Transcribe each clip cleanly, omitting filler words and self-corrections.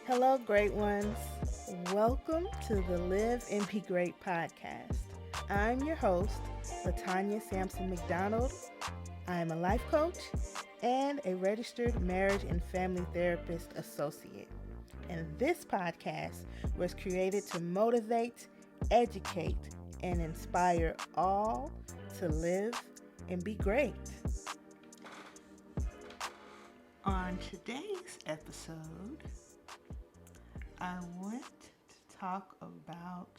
Hello, great ones. Welcome to the Live and Be Great podcast. I'm your host, Latanya Sampson McDonald. I am a life coach and a registered marriage and family therapist associate. And this podcast was created to motivate, educate, and inspire all to live and be great. On today's episode, I want to talk about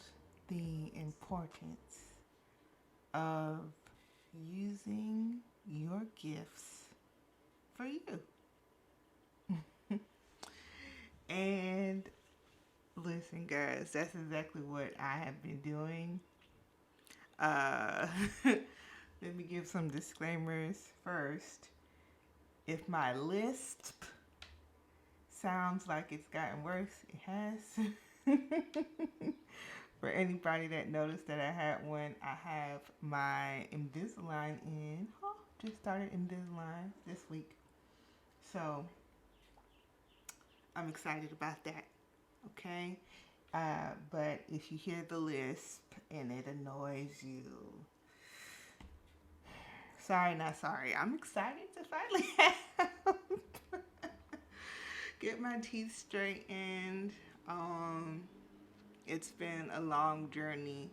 the importance of using your gifts for you. And listen, guys, that's exactly what I have been doing. Let me give some disclaimers first. If my lisp sounds like it's gotten worse, it has. For anybody that noticed that I had one, I have my Invisalign in. Just started Invisalign this week. So I'm excited about that. Okay? But if you hear the lisp and it annoys you, sorry, not sorry. I'm excited to finally have get my teeth straightened. It's been a long journey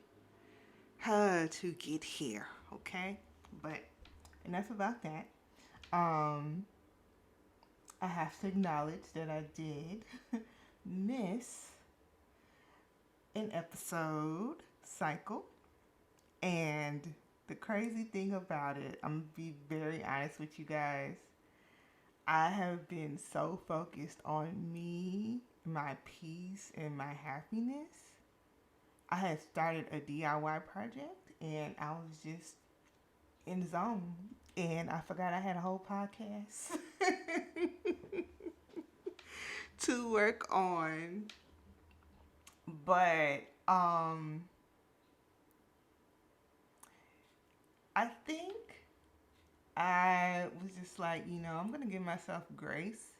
to get here, okay? But enough about that. I have to acknowledge that I did miss an episode cycle. And the crazy thing about it, I'm going to be very honest with you guys. I have been so focused on me, my peace, and my happiness. I had started a DIY project and I was just in the zone. And I forgot I had a whole podcast to work on. But I think I was just like, I'm going to give myself grace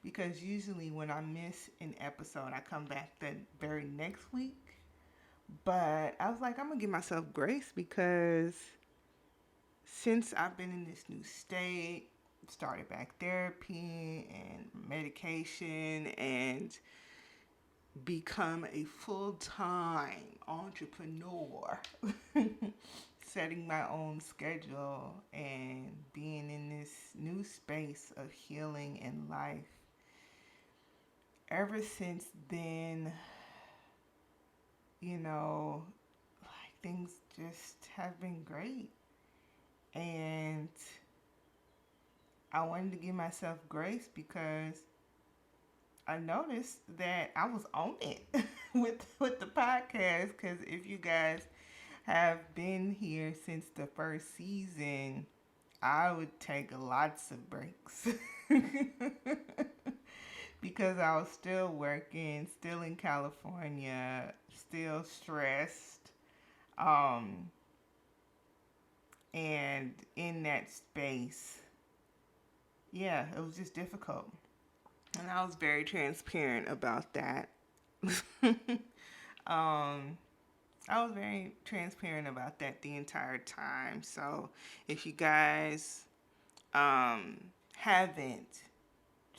because usually when I miss an episode, I come back the very next week. But I was like, I'm going to give myself grace because since I've been in this new state, started back therapy and medication and become a full-time entrepreneur, setting my own schedule and being in this new space of healing and life. Ever since then, things just have been great. And I wanted to give myself grace because I noticed that I was on it with the podcast. Because if you guys have been here since the first season, I would take lots of breaks because I was still working, still in California, still stressed. And in that space, it was just difficult. And I was very transparent about that. I was very transparent about that the entire time. So if you guys haven't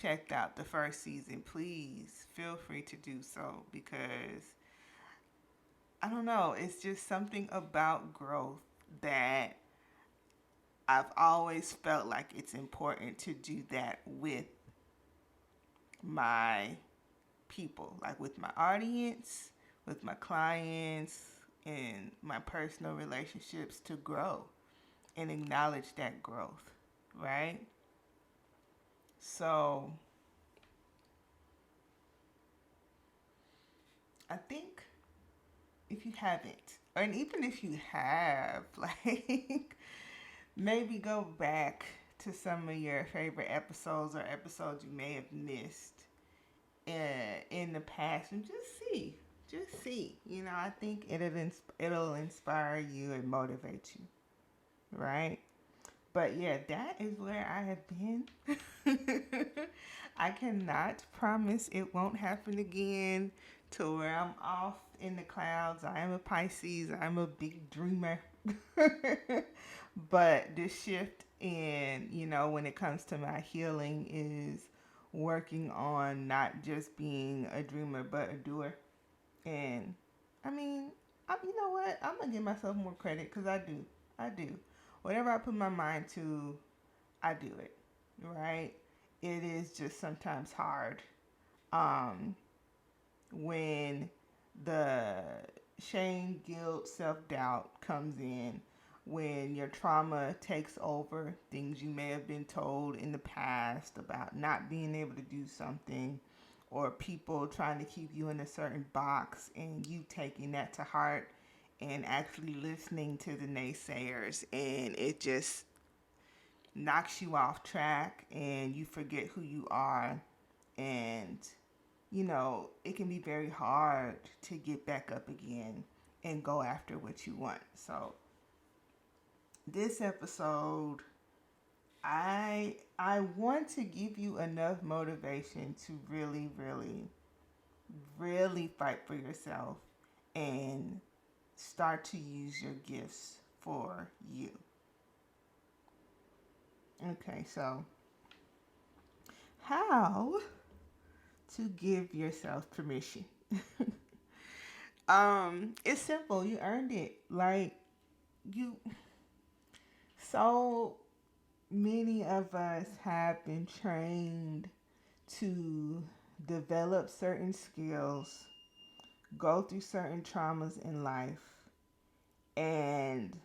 checked out the first season, please feel free to do so because I don't know, it's just something about growth that I've always felt like it's important to do that with my people, like with my audience, with my clients, and my personal relationships to grow and acknowledge that growth, right? So I think if you haven't, and even if you have, like, maybe go back to some of your favorite episodes or episodes you may have missed in the past and just see. just see. I think it'll inspire you and motivate you, right? But yeah, that is where I have been. I cannot promise it won't happen again to where I'm off in the clouds. I am a Pisces. I'm a big dreamer. But this shift in, when it comes to my healing is working on not just being a dreamer, but a doer. And I mean, you know what? I'm going to give myself more credit because I do. I do. Whatever I put my mind to, I do it, right? It is just sometimes hard um, when the shame, guilt, self doubt comes in, when your trauma takes over, things you may have been told in the past about not being able to do something, or people trying to keep you in a certain box and you taking that to heart and actually listening to the naysayers, and it just knocks you off track and you forget who you are. And it can be very hard to get back up again and go after what you want. So this episode, I want to give you enough motivation to really, really, really fight for yourself and start to use your gifts for you. Okay, so how to give yourself permission? It's simple. You earned it. Like, you, so many of us have been trained to develop certain skills, go through certain traumas in life, and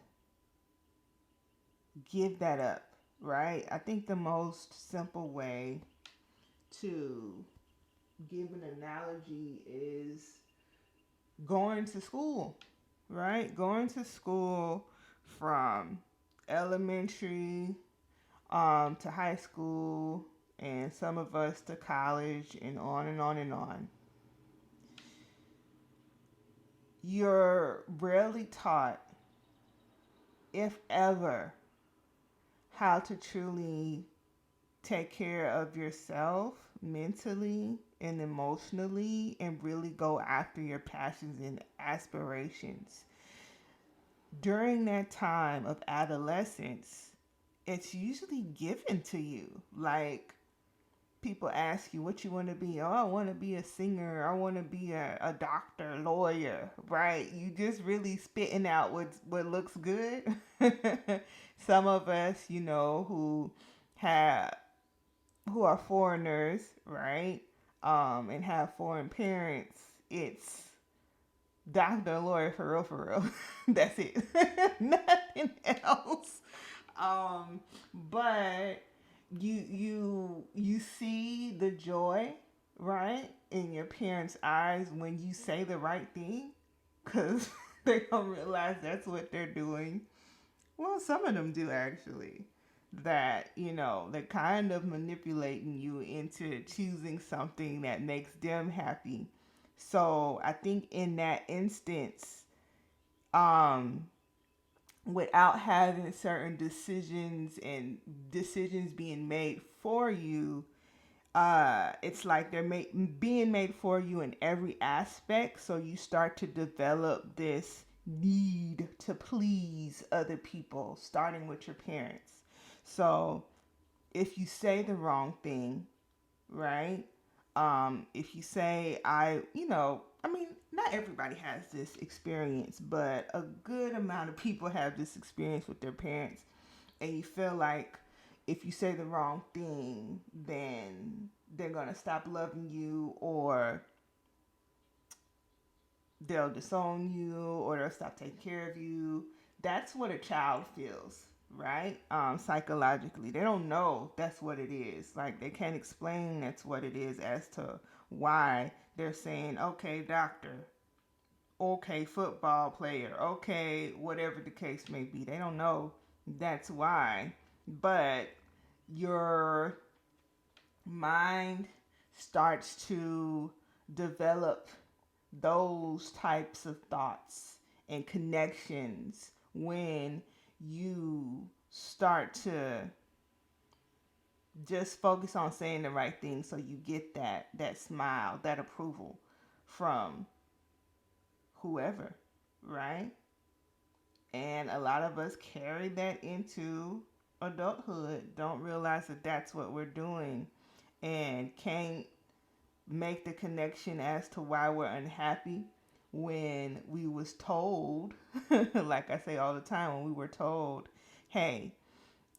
give that up, right? I think the most simple way to give an analogy is going to school, right? Going to school from elementary to high school, and some of us to college, and on and on and on. You're rarely taught, if ever, how to truly take care of yourself mentally and emotionally and really go after your passions and aspirations. During that time of adolescence, it's usually given to you. Like, people ask you what you want to be. Oh, I want to be a singer. I want to be a doctor, lawyer, right? You just really spitting out what looks good. Some of us, have who are foreigners, right? And have foreign parents, it's doctor, lawyer, for real. That's it. Nothing else. But you see the joy, right, in your parents' eyes when you say the right thing, because they don't realize that's what they're doing. Well, some of them do actually. That, they're kind of manipulating you into choosing something that makes them happy. So I think in that instance, um, without having certain decisions being made for you, it's like being made for you in every aspect. So you start to develop this need to please other people, starting with your parents. So if you say the wrong thing, right? If you say, I mean, not everybody has this experience, but a good amount of people have this experience with their parents. And you feel like if you say the wrong thing, then they're going to stop loving you, or they'll disown you, or they'll stop taking care of you. That's what a child feels, right? Psychologically. They don't know that's what it is. Like, they can't explain that's what it is as to why they're saying, okay, doctor, okay, football player, okay, whatever the case may be. They don't know that's why. But your mind starts to develop those types of thoughts and connections when you start to just focus on saying the right thing, so you get that smile, that approval from whoever, right? And a lot of us carry that into adulthood, don't realize that that's what we're doing, and can't make the connection as to why we're unhappy when we was told like I say all the time, when we were told, hey,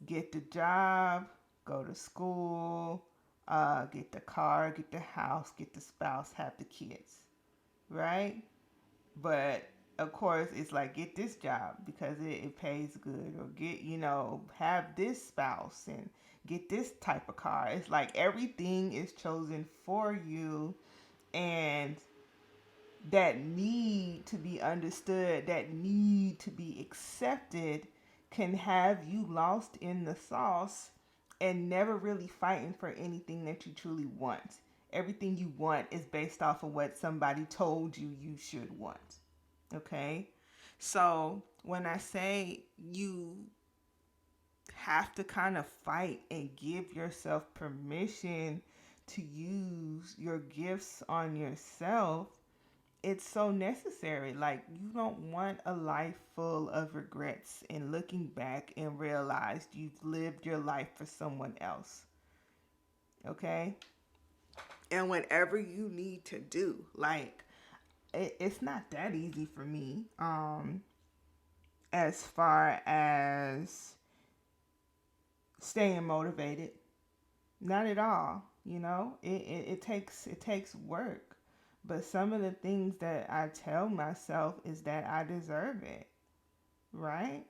get the job, go to school, get the car, get the house, get the spouse, have the kids, right? But of course, it's like, get this job because it pays good, or get, have this spouse and get this type of car. It's like everything is chosen for you, and that need to be understood, that need to be accepted, can have you lost in the sauce and never really fighting for anything that you truly want. Everything you want is based off of what somebody told you you should want. Okay? So when I say you have to kind of fight and give yourself permission to use your gifts on yourself, it's so necessary. Like, you don't want a life full of regrets and looking back and realized you've lived your life for someone else. Okay? And whatever you need to do, like, it's not that easy for me, as far as staying motivated. Not at all. It takes work. But some of the things that I tell myself is that I deserve it, right?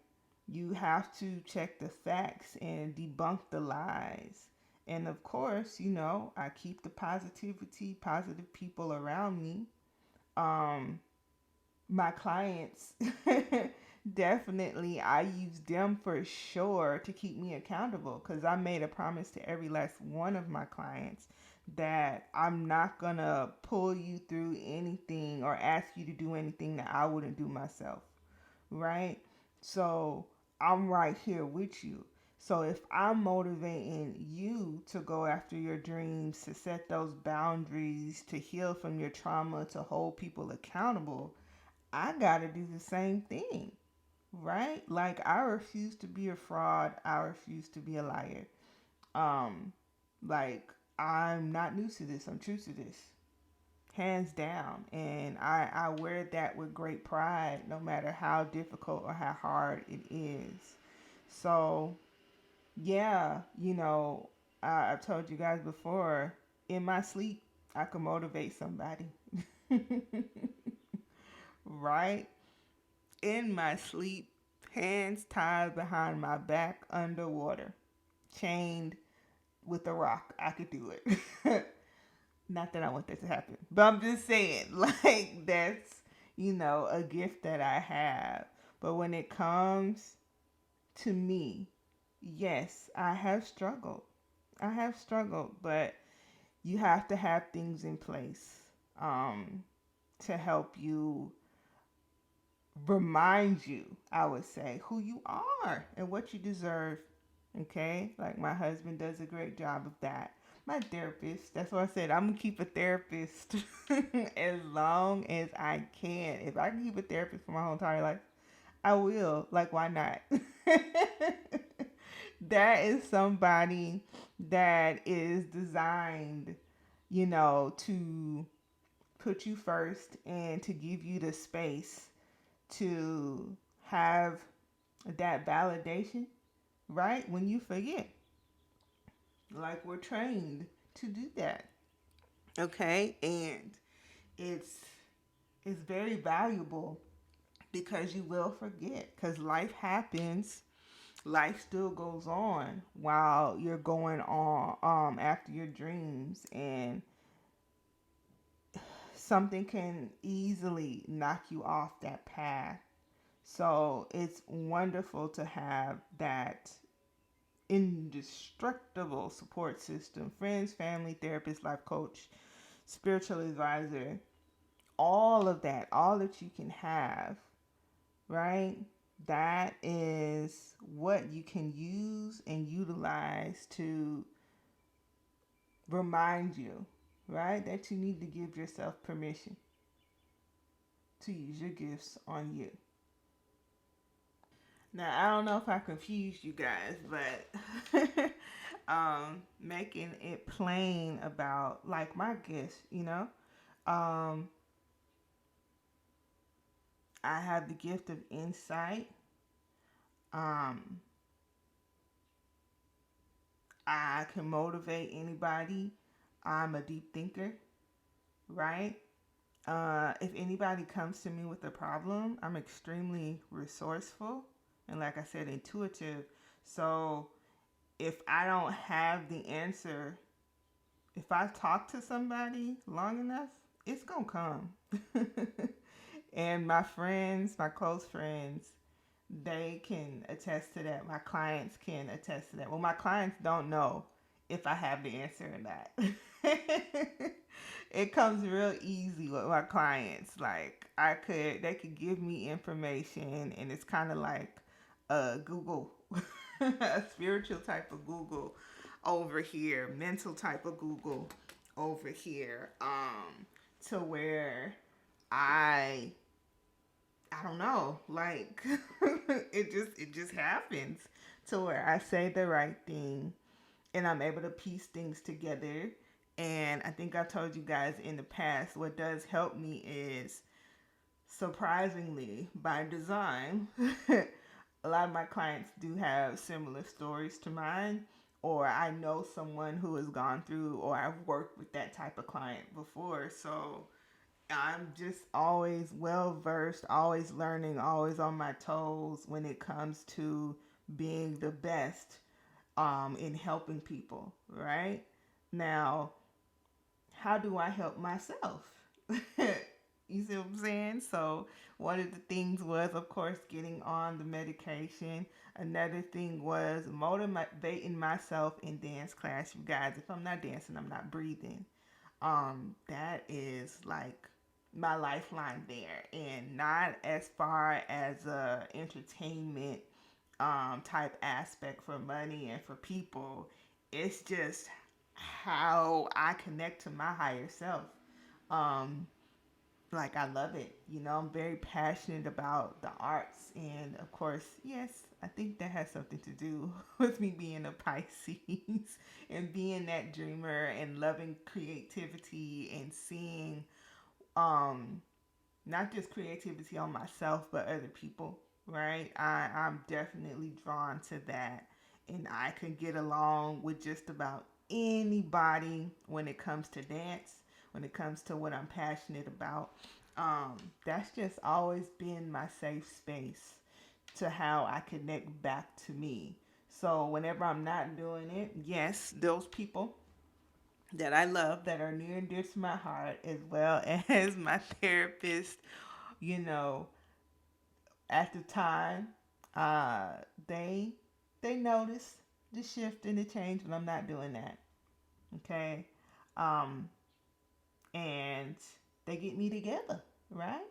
You have to check the facts and debunk the lies. And of course, I keep the positive people around me. My clients, definitely, I use them for sure to keep me accountable, because I made a promise to every last one of my clients that I'm not gonna pull you through anything or ask you to do anything that I wouldn't do myself, right? So I'm right here with you. So if I'm motivating you to go after your dreams, to set those boundaries, to heal from your trauma, to hold people accountable, I gotta do the same thing, right? Like, I refuse to be a fraud. I refuse to be a liar. Um, like, I'm not new to this. I'm true to this, hands down. And I wear that with great pride, no matter how difficult or how hard it is. So, yeah, I've told you guys before, in my sleep, I can motivate somebody. Right? In my sleep, hands tied behind my back underwater, chained with a rock. I could do it. Not that I want that to happen, but I'm just saying, like, that's, a gift that I have. But when it comes to me, yes, I have struggled. I have struggled, but you have to have things in place, um, to help you, remind you, I would say, who you are and what you deserve. Okay? Like, my husband does a great job of that. My therapist, that's what I said. I'm gonna keep a therapist as long as I can. If I can keep a therapist for my whole entire life, I will. Like, why not? That is somebody that is designed, to put you first and to give you the space to have that validation, right? When you forget, like, we're trained to do that. Okay? And it's it's very valuable, because you will forget, because life happens. Life still goes on while you're going on, after your dreams, and something can easily knock you off that path. So it's wonderful to have that indestructible support system: friends, family, therapist, life coach, spiritual advisor, all that you can have, right? That is what you can use and utilize to remind you, right? That you need to give yourself permission to use your gifts on you. Now, I don't know if I confused you guys, but making it plain about like my gifts, um, I have the gift of insight. Um, I can motivate anybody. I'm a deep thinker, right? If anybody comes to me with a problem, I'm extremely resourceful and, like I said, intuitive. So if I don't have the answer, if I talk to somebody long enough, it's gonna come. And my friends, my close friends, they can attest to that. My clients can attest to that. Well, my clients don't know if I have the answer or not. It comes real easy with my clients. Like they could give me information, and it's kind of like a Google, a spiritual type of Google over here, mental type of Google over here, to where I I don't know, like it just happens to where I say the right thing and I'm able to piece things together. And I think I've told you guys in the past, what does help me is, surprisingly, by design, a lot of my clients do have similar stories to mine, or I know someone who has gone through, or I've worked with that type of client before. So I'm just always well versed, always learning, always on my toes when it comes to being the best in helping people, right? Now, how do I help myself? You see what I'm saying? So, one of the things was, of course, getting on the medication. Another thing was motivating myself in dance class. You guys, if I'm not dancing, I'm not breathing. That is like my lifeline there, and not as far as a entertainment type aspect for money and for people. It's just how I connect to my higher self. Um, like I love it. I'm very passionate about the arts, and of course, yes, I think that has something to do with me being a Pisces and being that dreamer and loving creativity and seeing um not just creativity on myself but other people, right? I'm definitely drawn to that, and I can get along with just about anybody when it comes to dance, when it comes to what I'm passionate about. That's just always been my safe space to how I connect back to me. So whenever I'm not doing it, yes, those people that I love that are near and dear to my heart, as well as my therapist, you know, at the time, uh, they they notice the shift and the change when I'm not doing that. Okay, um, and they get me together, right?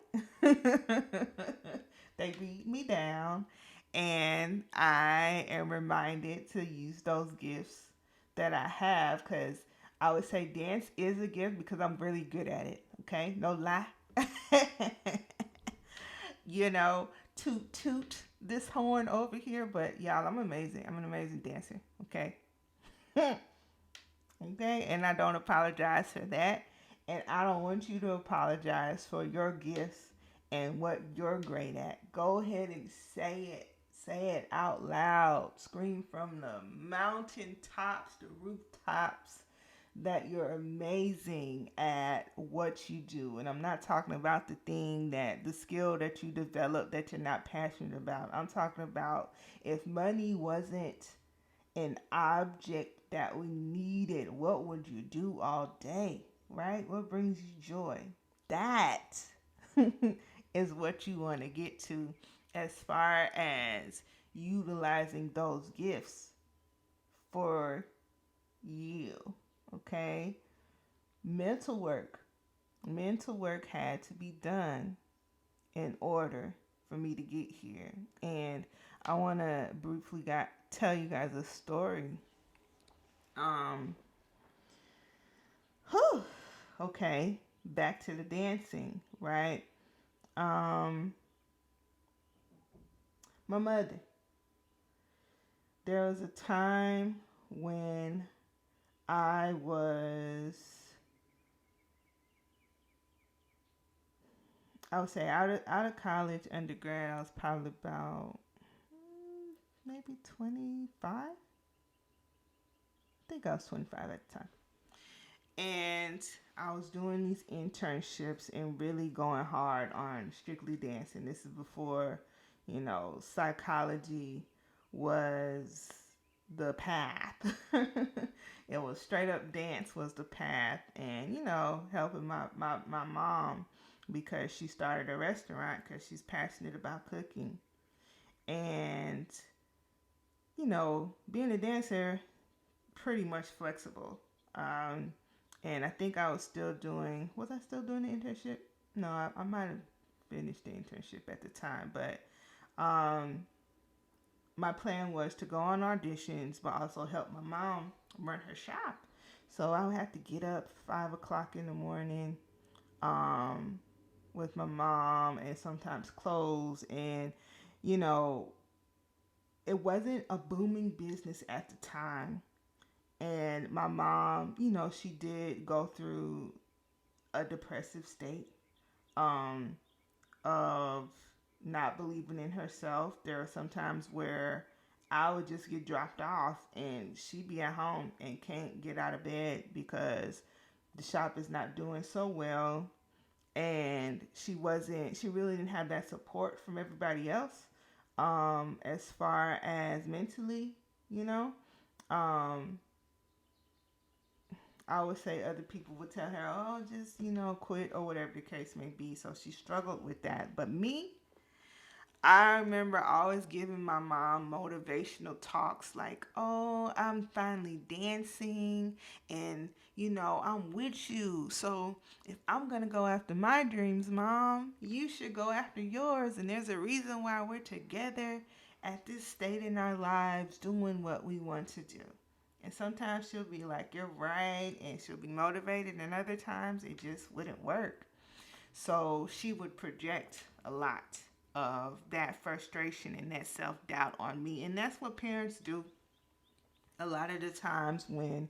They beat me down, and I am reminded to use those gifts that I have, because I would say dance is a gift because I'm really good at it. Okay, no lie. you know, toot toot this horn over here, but y'all, I'm amazing. I'm an amazing dancer. Okay. Okay, and I don't apologize for that. And I don't want you to apologize for your gifts and what you're great at. Go ahead and say it. Say it out loud. Scream from the mountaintops, the rooftops, that you're amazing at what you do. And I'm not talking about the skill that you develop that you're not passionate about. I'm talking about, if money wasn't an object that we needed, what would you do all day, right? What brings you joy? That is what you want to get to as far as utilizing those gifts for you, okay? Mental work. Mental work had to be done in order for me to get here. And I want to briefly tell you guys a story. Um, whew, okay, back to the dancing, right? Um, my mother. There was a time when I was, I would say, out of college, undergrad. I was probably about maybe 25. I think I was 25 at the time. And I was doing these internships and really going hard on strictly dancing. This is before, psychology was the path. It was straight up dance was the path. And, helping my mom because she started a restaurant because she's passionate about cooking. And, being a dancer, pretty much flexible. And I think I was still doing, was I still doing the internship? No, I might have finished the internship at the time, but my plan was to go on auditions, but also help my mom run her shop. So I would have to get up 5 o'clock in the morning with my mom and sometimes close. And, you know, it wasn't a booming business at the time. And my mom, she did go through a depressive state um, of not believing in herself. There are some times where I would just get dropped off and she'd be at home and can't get out of bed because the shop is not doing so well. And she really didn't have that support from everybody else as far as mentally, you know. Um, I would say other people would tell her, oh, just, quit or whatever the case may be. So she struggled with that. But me, I remember always giving my mom motivational talks like, oh, I'm finally dancing and, I'm with you. So if I'm going to go after my dreams, Mom, you should go after yours. And there's a reason why we're together at this state in our lives doing what we want to do. And sometimes she'll be like, you're right. And she'll be motivated. And other times it just wouldn't work. So she would project a lot of that frustration and that self-doubt on me. And that's what parents do a lot of the times when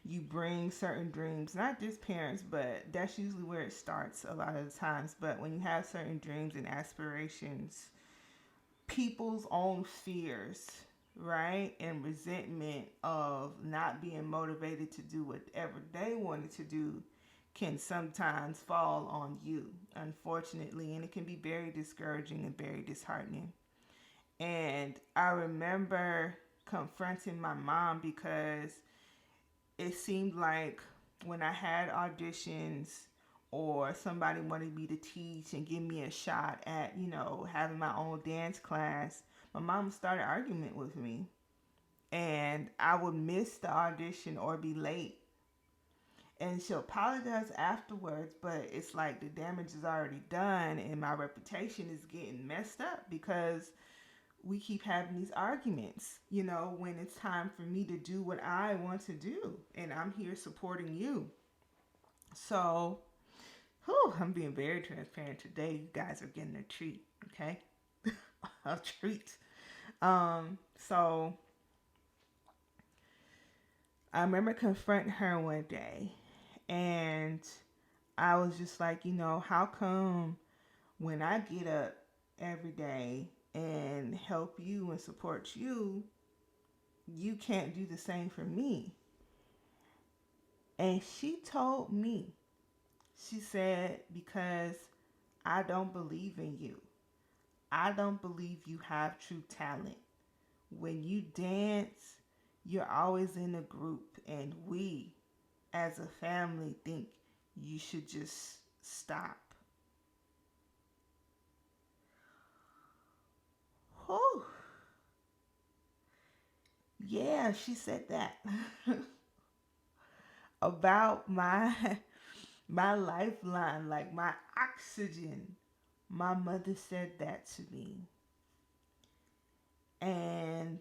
you bring certain dreams, not just parents, but that's usually where it starts a lot of the times. But when you have certain dreams and aspirations, people's own fears, right, and resentment of not being motivated to do whatever they wanted to do can sometimes fall on you, unfortunately, and it can be very discouraging and very disheartening. And I remember confronting my mom because it seemed like when I had auditions or somebody wanted me to teach and give me a shot at, having my own dance class, my mom started arguing with me. And I would miss the audition or be late. And she'll apologize afterwards, but it's like the damage is already done and my reputation is getting messed up because we keep having these arguments, when it's time for me to do what I want to do. And I'm here supporting you. So, I'm being very transparent today. You guys are getting a treat, okay? A treat. So I remember confronting her one day and I was just like, how come when I get up every day and help you and support you, you can't do the same for me? And she told me, she said, because I don't believe in you. I don't believe you have true talent. When you dance, you're always in a group, and we, as a family, think you should just stop. Whew. Yeah, she said that about my lifeline, like my oxygen. My mother said that to me. And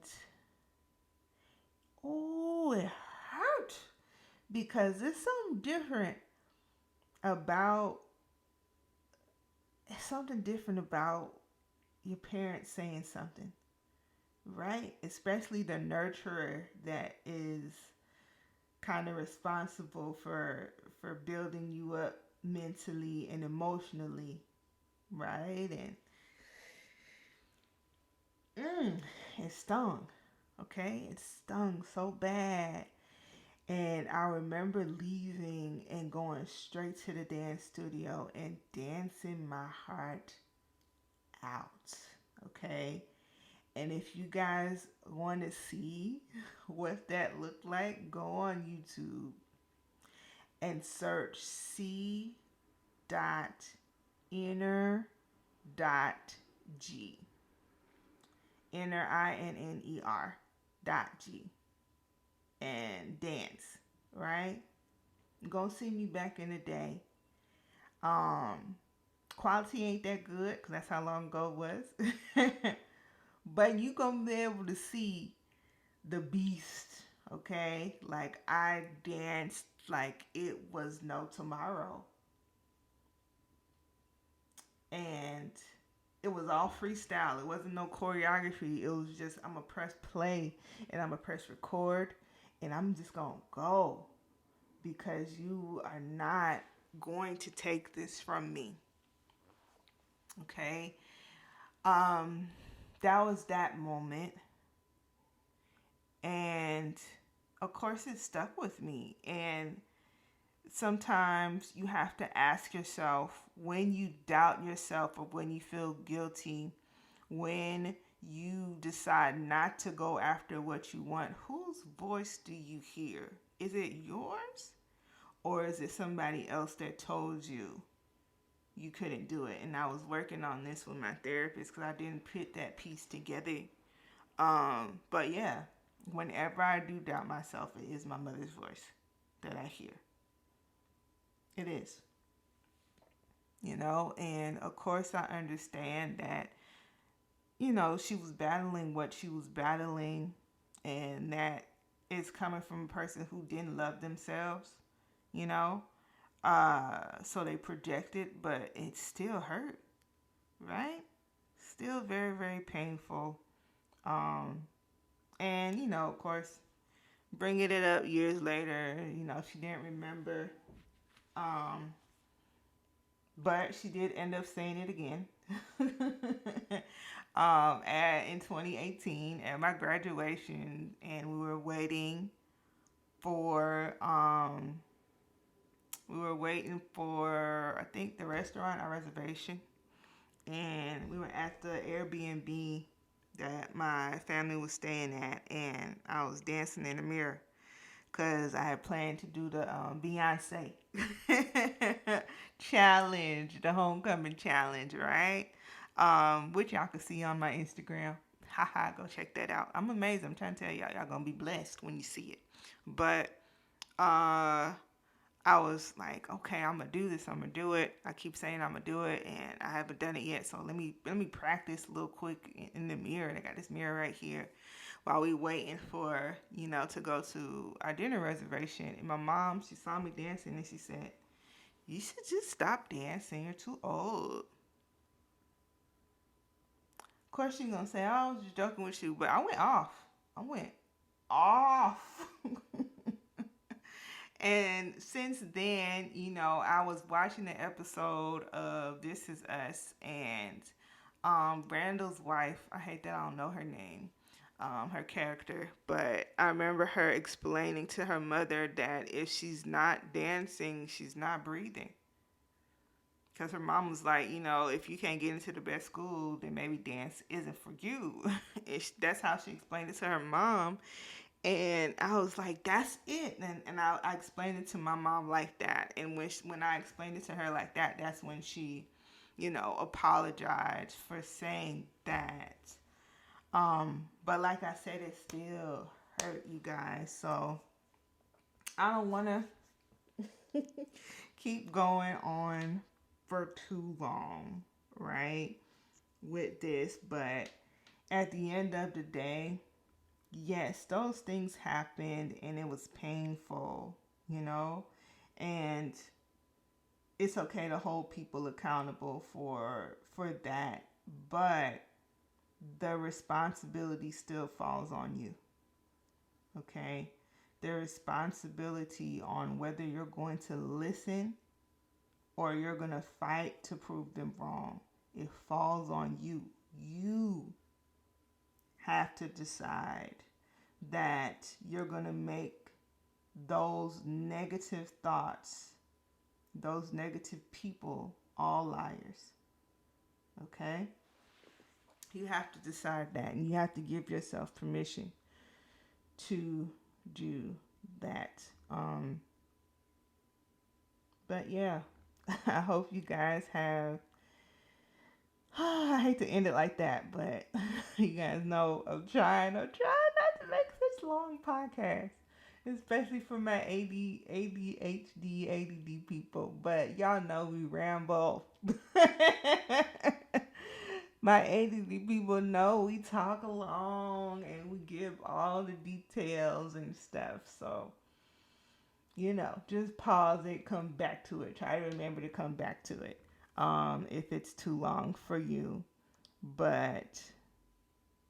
oh, it hurt because it's something different about something different about your parents saying something, right? Especially the nurturer that is kind of responsible for building you up mentally and emotionally, right? And it stung. Okay, it stung so bad. And I remember leaving and going straight to the dance studio and dancing my heart out. Okay. And if you guys want to see what that looked like, go on YouTube and search C dot inner dot G. Inner INNER dot G. And dance, right? You're gonna see me back in the day. Um, Quality ain't that good because that's how long ago it was. But you gonna be able to see the beast, okay? Like I danced like it was no tomorrow. And it was all freestyle. It wasn't no choreography. It was just I'm gonna press play and I'm gonna press record and I'm just gonna go because you are not going to take this from me. Okay? Um that was that moment and of course it stuck with me and sometimes you have to ask yourself when you doubt yourself or when you feel guilty, when you decide not to go after what you want, whose voice do you hear? Is it yours or is it somebody else that told you you couldn't do it? And I was working on this with my therapist because I didn't put that piece together. But yeah, whenever I do doubt myself, it is my mother's voice that I hear. It is. And of course I understand that, she was battling what she was battling, and that is coming from a person who didn't love themselves, you know. So they projected, but it still hurt, right? Still very, very painful. Um, and, of course, bringing it up years later, she didn't remember. Um, but she did end up saying it again. In 2018 at my graduation, and for we were waiting for I think the restaurant, our reservation, and we were at the Airbnb that my family was staying at, and I was dancing in the mirror because I had planned to do the Beyonce challenge, the homecoming challenge, right? Which y'all can see on my Instagram. Haha, go check that out. I'm amazed. I'm trying to tell y'all gonna be blessed when you see it. But uh, I was like, okay, I'm gonna do this. I'm gonna do it. I keep saying I'm gonna do it, and I haven't done it yet. So let me practice a little quick in the mirror. And I got this mirror right here while we waiting for to go to our dinner reservation. And my mom, she saw me dancing, and she said, "You should just stop dancing. You're too old." Of course, she's gonna say, "Oh, I was just joking with you," but I went off. I went off. And since then, I was watching the episode of This Is Us, and Randall's wife, I hate that I don't know her name, her character, but I remember her explaining to her mother that if she's not dancing, she's not breathing. Because her mom was like, if you can't get into the best school, then maybe dance isn't for you. That's how she explained it to her mom. And I was like, that's it. And I explained it to my mom like that. And when I explained it to her like that, that's when she, apologized for saying that. But like I said, it still hurt, you guys. So I don't want to keep going on for too long, right? With this, but at the end of the day, yes, those things happened and it was painful, you know? And it's okay to hold people accountable for that, but the responsibility still falls on you. Okay? The responsibility on whether you're going to listen or you're going to fight to prove them wrong. It falls on you. You have to decide that you're going to make those negative thoughts, those negative people, all liars. Okay? You have to decide that, and you have to give yourself permission to do that. But yeah, I hope you guys have. I hate to end it like that, but you guys know I'm trying not to make such long podcasts, especially for my ADHD, ADD people. But y'all know we ramble. My ADD people know we talk along and we give all the details and stuff. So, just pause it, come back to it. Try to remember to come back to it if it's too long for you. But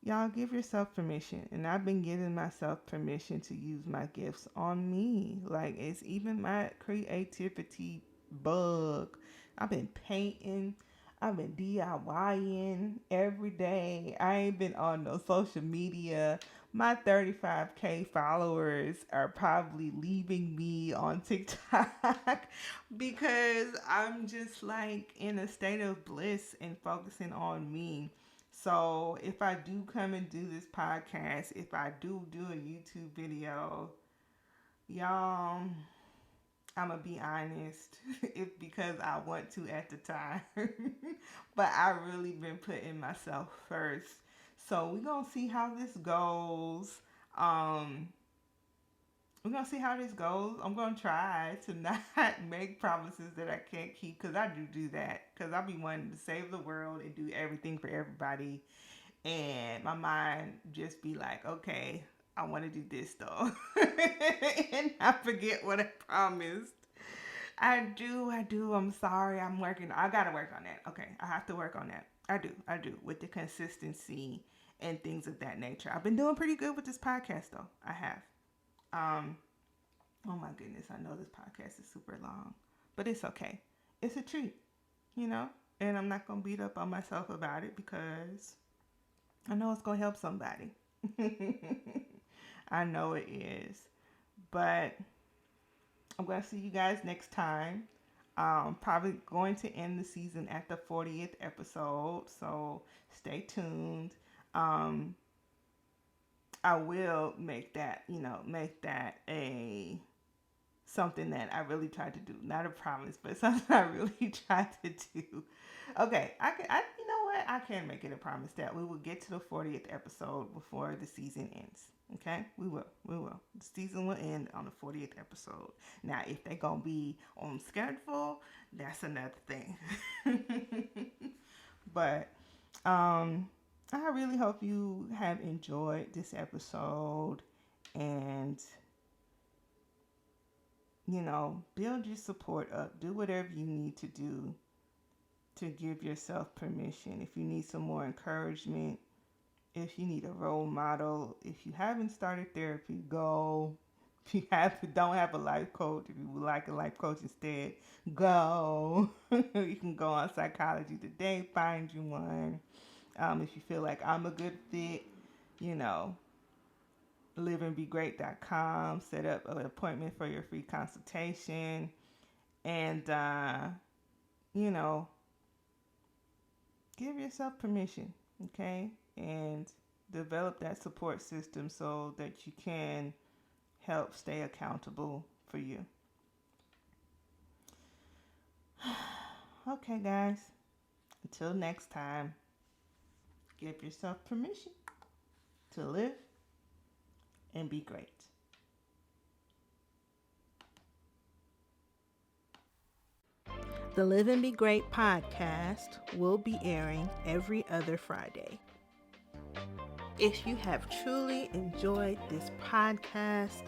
y'all give yourself permission. And I've been giving myself permission to use my gifts on me. Like, it's even my creativity bug. I've been painting. I've been DIYing every day. I ain't been on no social media. My 35K followers are probably leaving me on TikTok because I'm just like in a state of bliss and focusing on me. So if I do come and do this podcast, if I do a YouTube video, y'all, I'm gonna be honest. It's because I want to at the time, but I really been putting myself first. So we're gonna see how this goes. Um, we're gonna see how this goes. I'm gonna try to not make promises that I can't keep because I do that because I be wanting to save the world and do everything for everybody, and my mind just be like, okay, I want to do this though, and I forget what I promised. I do. I'm sorry. I'm working. I gotta work on that. Okay, I have to work on that. I do with the consistency and things of that nature. I've been doing pretty good with this podcast though. I have. Um, oh my goodness, I know this podcast is super long, but it's okay. It's a treat, you know? And I'm not going to beat up on myself about it because I know it's going to help somebody. I know it is. But I'm going to see you guys next time. Probably going to end the season at the 40th episode, so stay tuned. I will make that a something that I really tried to do. Not a promise, but something I really tried to do. Okay, you know what? I can make it a promise that we will get to the 40th episode before the season ends. Okay, we will. The season will end on the 40th episode. Now, if they're gonna be on schedule, that's another thing. But I really hope you have enjoyed this episode and, build your support up. Do whatever you need to do to give yourself permission. If you need some more encouragement, if you need a role model, if you haven't started therapy, go. If you don't have a life coach, if you would like a life coach instead, go. You can go on Psychology Today, find you one. If you feel like I'm a good fit, you know, liveandbegreat.com, set up an appointment for your free consultation, and, give yourself permission, okay? And develop that support system so that you can help stay accountable for you. Okay, guys. Until next time, give yourself permission to live and be great. The Live and Be Great podcast will be airing every other Friday. If you have truly enjoyed this podcast,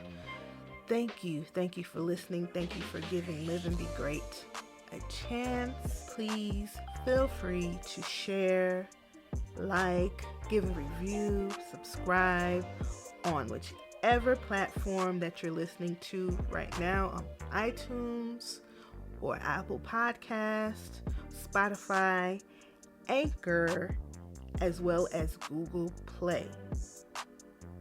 thank you. Thank you for listening. Thank you for giving Live and Be Great a chance. Please feel free to share, like, give a review, subscribe on whichever platform that you're listening to right now, on iTunes or Apple Podcast, Spotify, Anchor, as well as Google Play.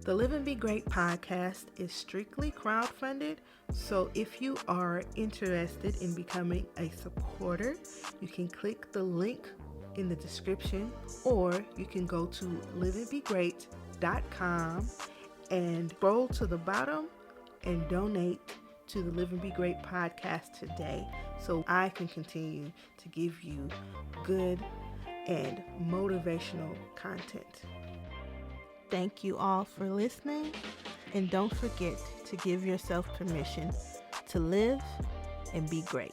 The Live and Be Great podcast is strictly crowdfunded, so if you are interested in becoming a supporter, you can click the link in the description, or you can go to liveandbegreat.com and scroll to the bottom and donate to the Live and Be Great podcast today, so I can continue to give you good and motivational content. Thank you all for listening, and don't forget to give yourself permission to live and be great.